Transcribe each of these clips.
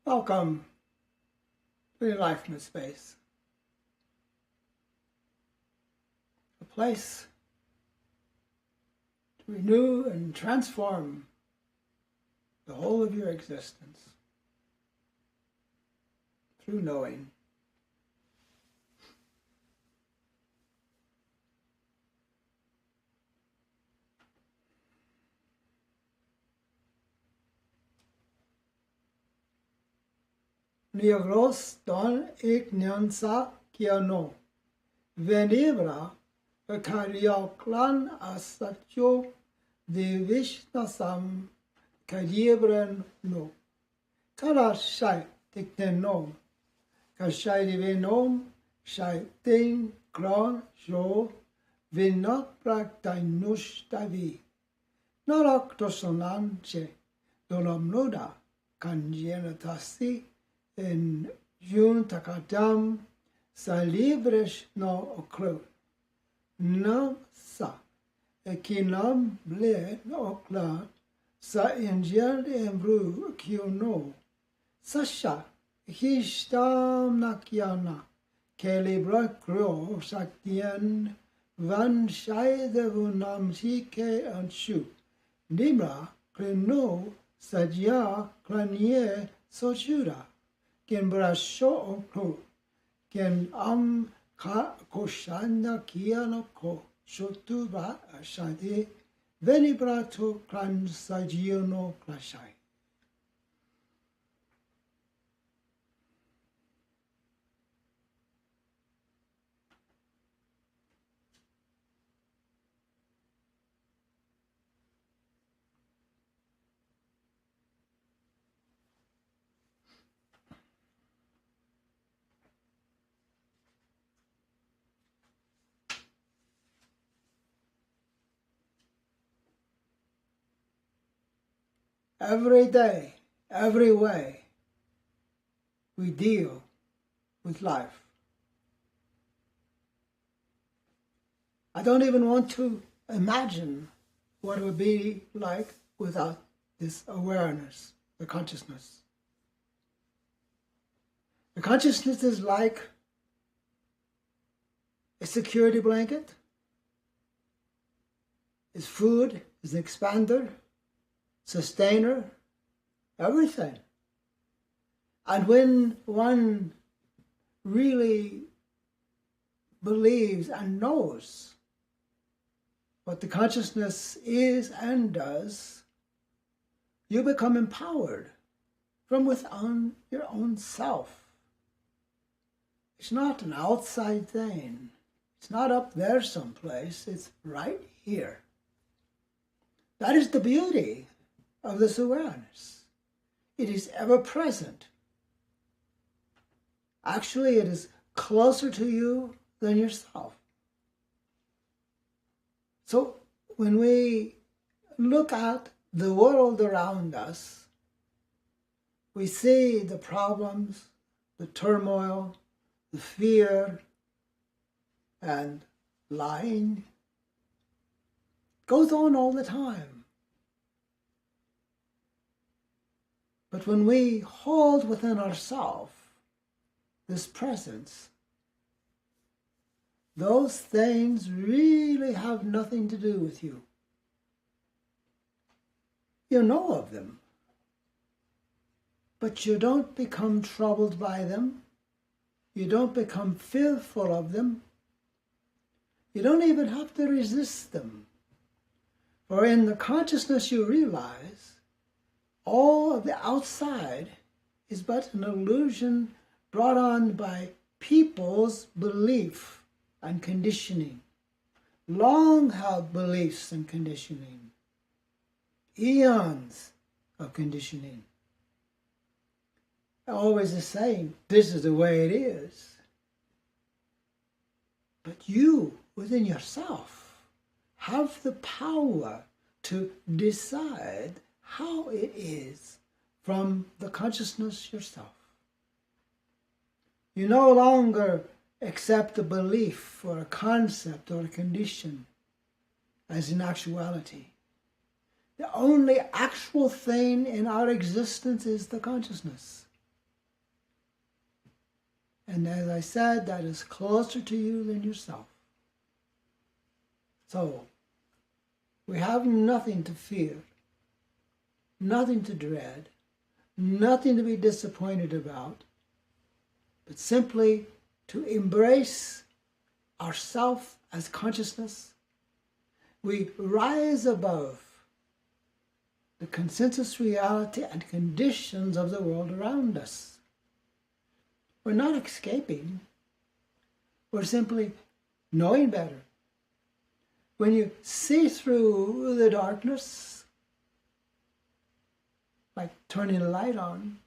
Welcome to the Enlifement space, a place to renew and transform the whole of your existence through knowing. Niagros don igniansa kiano, venibra karioklan asatyo de vishnasam kajibran no. Kara shai tiktenom, kashai divenom, shai ting kron jo, vinok praktainus davi. Narak tosonanche, dolomnoda, kanjenatasi, en jun takadam sa libres no oklo no sa ekinam ble no okla sa angel embru kiono sasha histam nakiana kelibra kro saktian van shaide vunam sike anshu nimra kleno sajya klanie sochura Ken brasho oklo, ken ka koshanda kiano ko, shotuba ashade, venibrato klan sajiono klashai. Every day, every way, we deal with life. I don't even want to imagine what it would be like without this awareness, the consciousness. The consciousness is like a security blanket, is food, is an expander, sustainer, everything. And when one really believes and knows what the consciousness is and does, you become empowered from within your own self. It's not an outside thing. It's not up there someplace. It's right here. That is the beauty of this awareness. It is ever present. Actually, it is closer to you than yourself. So when we look at the world around us, we see the problems, the turmoil, the fear, and lying. It goes on all the time. But when we hold within ourselves this presence, those things really have nothing to do with you. You know of them, but you don't become troubled by them. You don't become fearful of them. You don't even have to resist them. For in the consciousness you realize all of the outside is but an illusion brought on by people's belief and conditioning, long-held beliefs and conditioning, eons of conditioning. Always the same, this is the way it is. But you, within yourself, have the power to decide how it is from the consciousness yourself. You no longer accept a belief or a concept or a condition as in actuality. The only actual thing in our existence is the consciousness. And as I said, that is closer to you than yourself. So, we have nothing to fear, nothing to dread, nothing to be disappointed about, but simply to embrace ourself as consciousness. We rise above the consensus reality and conditions of the world around us. We're not escaping. We're simply knowing better. When you see through the darkness, like turning a light on,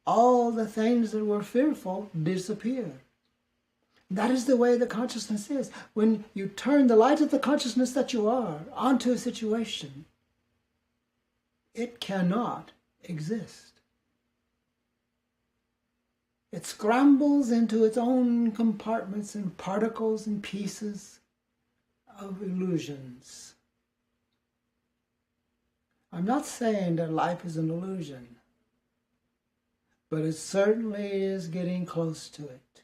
all the things that were fearful disappear. That is the way the consciousness is. When you turn the light of the consciousness that you are onto a situation, it cannot exist. It scrambles into its own compartments and particles and pieces of illusions. I'm not saying that life is an illusion, but it certainly is getting close to it.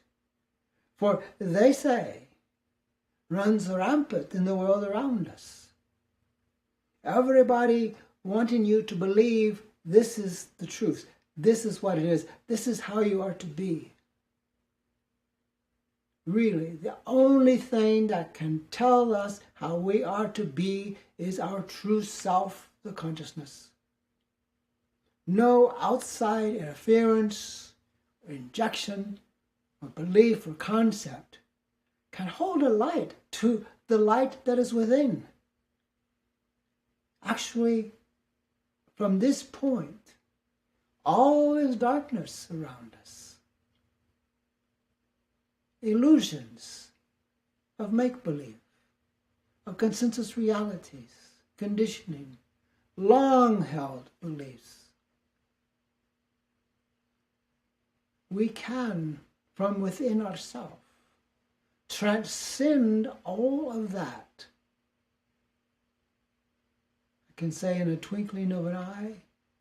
For they say, runs rampant in the world around us. Everybody wanting you to believe this is the truth. This is what it is. This is how you are to be. Really, the only thing that can tell us how we are to be is our true self, the consciousness. No outside interference or injection or belief or concept can hold a light to the light that is within. Actually, from this point, all is darkness around us. Illusions of make-believe, of consensus realities, conditioning, long-held beliefs. We can, from within ourselves, transcend all of that. I can say in a twinkling of an eye,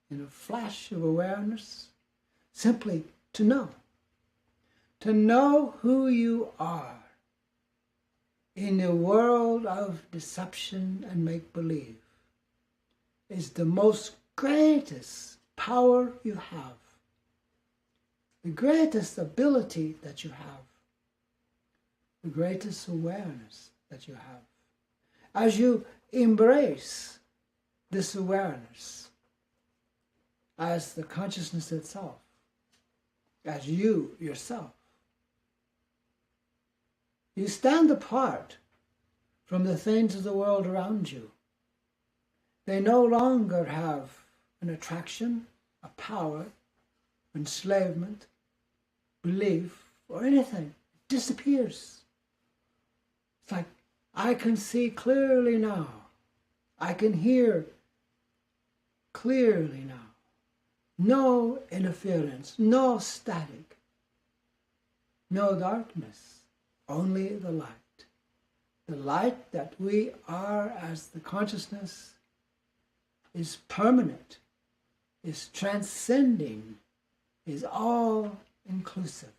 in a flash of awareness, simply to know who you are in a world of deception and make-believe is the most greatest power you have, the greatest ability that you have, the greatest awareness that you have. As you embrace this awareness as the consciousness itself, as you yourself, you stand apart from the things of the world around you. They no longer have an attraction, a power, enslavement, belief, or anything. It disappears. It's like, I can see clearly now. I can hear clearly now. No interference, no static, no darkness, only the light. The light that we are as the consciousness is permanent, is transcending, is all-inclusive.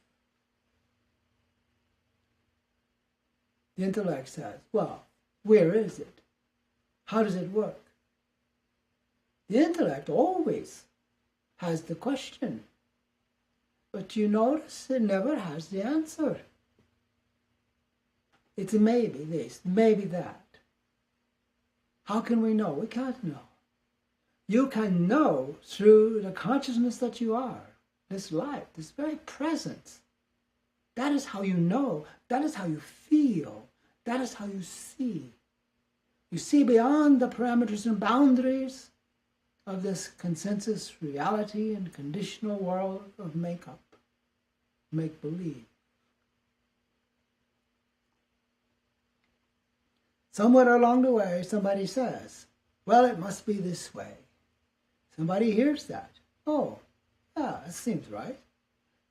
The intellect says, well, where is it? How does it work? The intellect always has the question, but you notice it never has the answer. It's maybe this, maybe that. How can we know? We can't know. You can know through the consciousness that you are, this life, this very presence. That is how you know. That is how you feel. That is how you see. You see beyond the parameters and boundaries of this consensus reality and conditional world of make-up, make-believe. Somewhere along the way, somebody says, well, it must be this way. Somebody hears that. Oh, yeah, it seems right.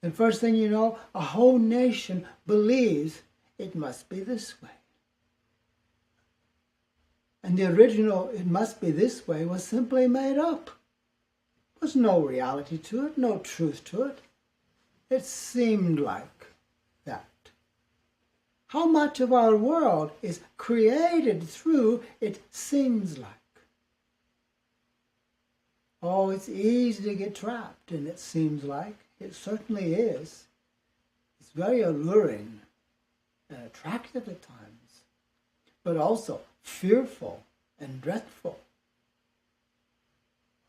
And first thing you know, a whole nation believes it must be this way. And the original, it must be this way, was simply made up. There was no reality to it, no truth to it. it seemed like that. How much of our world is created through it seems like? Oh, it's easy to get trapped in it seems like. It certainly is. It's very alluring and attractive at times, but also fearful and dreadful.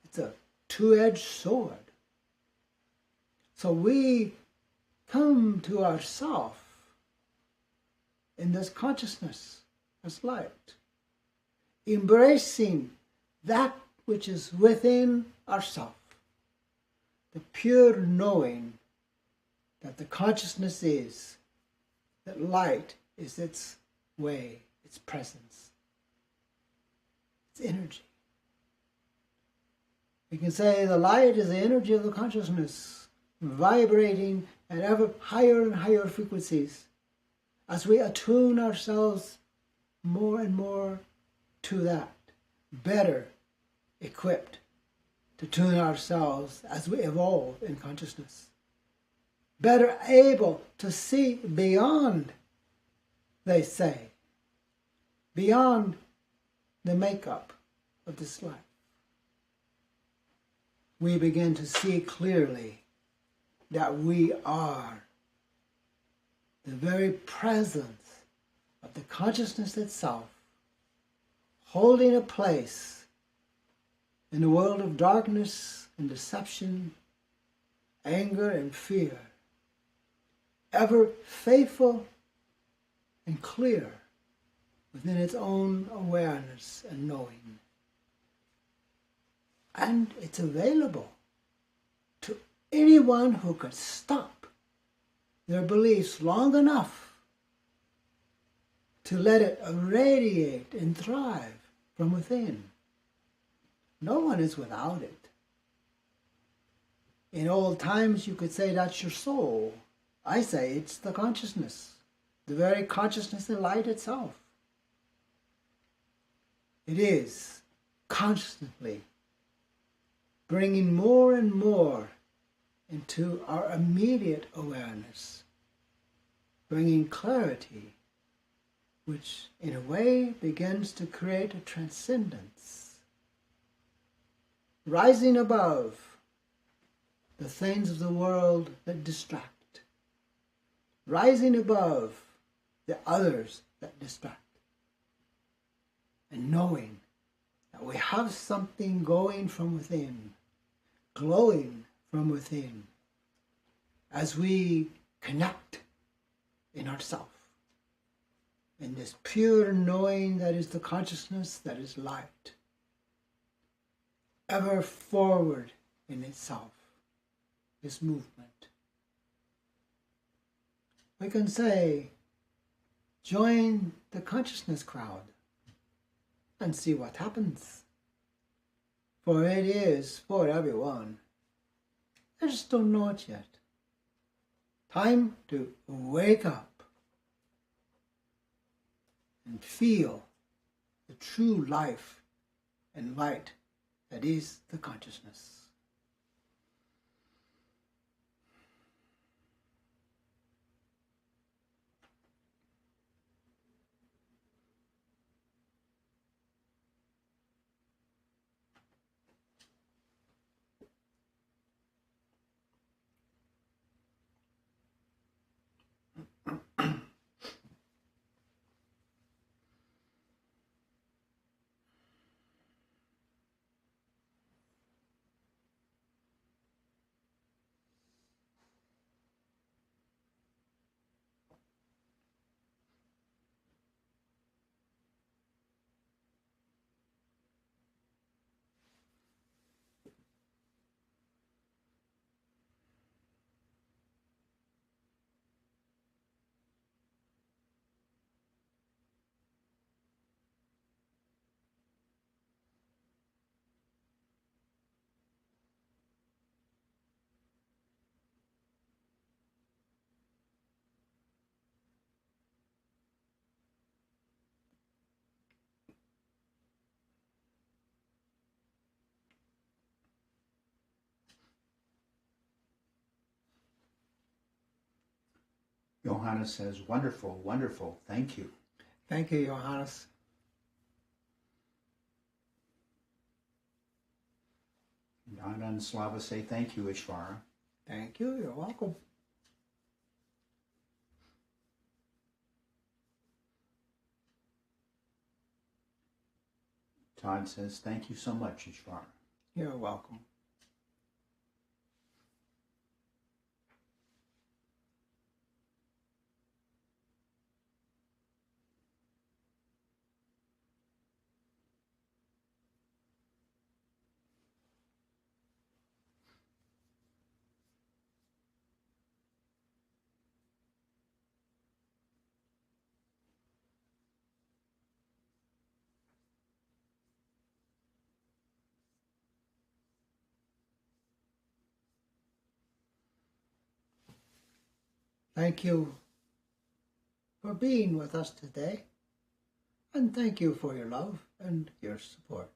It's a two-edged sword. So we come to ourself in this consciousness as light, embracing that which is within ourself, the pure knowing that the consciousness is, that light is its way, its presence, its energy. We can say the light is the energy of the consciousness, vibrating at ever higher and higher frequencies as we attune ourselves more and more to that, better equipped to tune ourselves as we evolve in consciousness, better able to see beyond, they say, beyond the makeup of this life. We begin to see clearly that we are the very presence of the consciousness itself, holding a place in a world of darkness and deception, anger and fear, ever faithful and clear within its own awareness and knowing. And it's available to anyone who could stop their beliefs long enough to let it radiate and thrive from within. No one is without it. In old times you could say that's your soul. I say it's the consciousness, the very consciousness and light itself. It is constantly bringing more and more into our immediate awareness, bringing clarity, which in a way begins to create a transcendence, rising above the things of the world that distract, rising above the others that distract, and knowing that we have something going from within, glowing from within, as we connect in ourself, in this pure knowing that is the consciousness that is light, ever forward in itself, this movement. We can say, join the consciousness crowd and see what happens. For it is for everyone. I just don't know it yet. Time to wake up and feel the true life and light that is the consciousness. Johannes says, wonderful, wonderful, thank you. Thank you, Johannes. Don and Slava say thank you, Ishvara. Thank you. You're welcome. Todd says, thank you so much, Ishvara. You're welcome. Thank you for being with us today, and thank you for your love and your support.